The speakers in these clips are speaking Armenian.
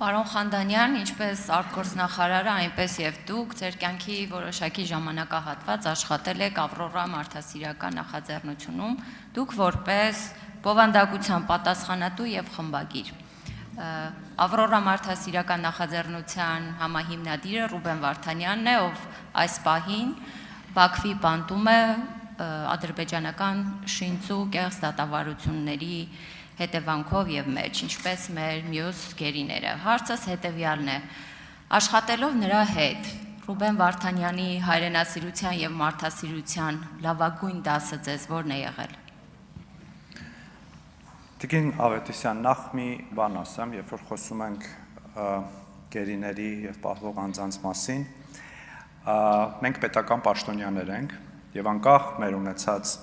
Պարոն Խանդանյան, ինչպես արտգործնախարարը, այնպես եւ դուք ձեր կյանքի որոշակի ժամանակահատված աշխատել եք Ավրորա մարդասիրական նախաձեռնությունում, դուք որպես բովանդակության պատասխանատու եւ խմբագիր։ Ավրորա մարդասիրական նախաձեռնության համահիմնադիրը Ռուբեն Վարդանյանն է, ով այս պահին Բաքվի բանտում է ադրբեջանական շինծու կեղծ դատավարությունների հետևանքով եւ մեջ, ինչպես մեր մյուս գերիները։ Հարցս հետեւյալն է. աշխատելով նրա հետ, Ռուբեն Վարդանյանի հայրենասիրության եւ մարդասիրության լավագույն դասը ձեզ ո՞րն է եղել։ Տիկին Ավետիսյան, նախ մի բան ասեմ, երբ որ խոսում ենք գերիների եւ պահվող անձանց մասին, մենք պետական պաշտոնյաներ ենք եւ անկախ մեր ունեցած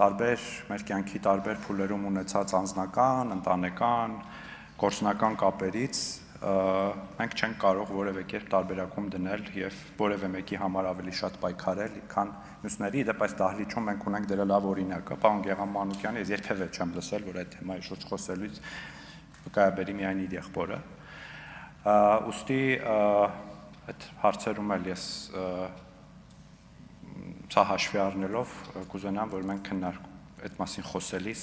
մեր կյանքի տարբեր փուլերում ունեցած անձնական, ընտանեկան, գործնական կապերից մենք չենք կարող որևէ կերպ տարբերակում դնել եւ որևէ մեկի համար ավելի շատ պայքարել, քան մյուսների, դեպ այս դահլիճում մենք ունենք դրա լավ օրինակը, պարոն Գեգամ Մանուկյանը, ես երբևէ չեմ լսել, որ այդ թեմայի շուրջ խոսելուց վկայաբերի միայն իր եղբորը։ Ուստի այդ հարցերում էլ ես սա հաշվի առնելով կուզենամ, որ մենք այդ մասին խոսելիս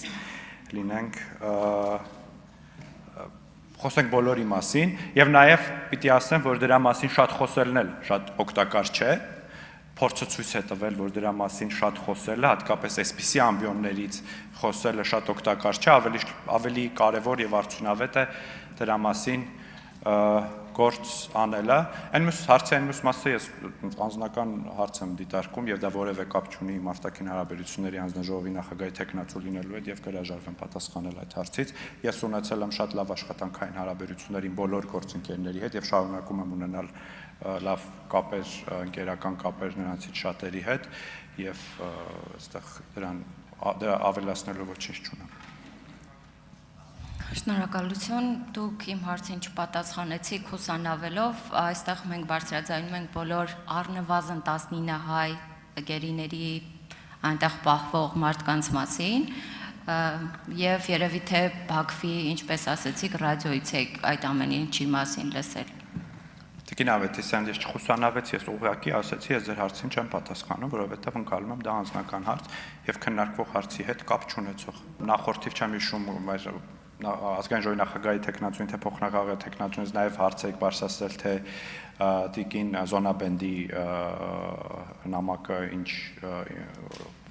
խոսենք բոլորի մասին եւ նաեւ պիտի ասեմ, որ դրա մասին շատ խոսելն էլ շատ օգտակար չէ, փորձը ցույց է տվել, որ դրա մասին շատ խոսելը, հատկապես այսպիսի ամբիոններից խոսելը շատ օգտակար չէ, ավելի կարեւոր եւ արդյունավետ է դրա մասին գործ անելը։ Այն մյուս մասը ես անձնական հարց եմ դիտարկում եւ դա որևէ կապ չունի մարդկային հարաբերությունների հանձնաժողովի նախագահի տեխնացու լինելու հետ եւ կհրաժարվեմ պատասխանել այդ հարցից։ Ես ունեցել եմ շատ լավ աշխատանքային հարաբերություններ իմ բոլոր գործընկերների հետ եւ շարունակում եմ ունենալ լավ կապեր, ընկերական կապեր նրանցից շատերի հետ եւ այստեղ դրա ավելացնելու ոչինչ չունեմ։ Շնորհակալություն, դուք իմ հարցին չպատասխանեցիք հուսանավելով, այստեղ մենք բարձրաձայնում ենք բոլոր առնվազն 19 հայ գերիների այնտեղ պահվող մարդկանց մասին եւ երևի թե Բաքվի, ինչպես ասեցիք, ռադիոից եք այդ ամեն ինչի մասին լսել։ Տիկին Ավետիսյան, ես չխուսանավեցի, ես ուղղակի ասեցի, ես ձեր հարցին չեմ պատասխանում, որովհետեւ ընկալում եմ դա անձնական հարց եւ քննարկվող հարցի հետ կապ չունեցող։ Նախորդիվ չեմ հիշում ազգային ժողովի նախագահի տեխնացուին, թե փոխնախագահի տեխնացուից նաև հարց եք բարձրացրել, թե տիկին Զոնաբենդի նամակը ինչ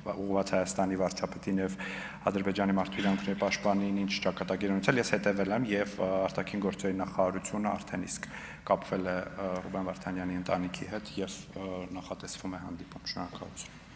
ուղղված Հայաստանի վարչապետին եւ Ադրբեջանի մարդու իրավունքների պաշտպանին ինչ ճակատագիր ունեցել, ես հետևել եմ եւ արտաքին գործերի նախարարությունը արդեն իսկ կապվել է Ռուբեն Վարդանյանի ընտանիքի հետ եւ նախատեսվում է հանդիպում։ Շնորհակալություն։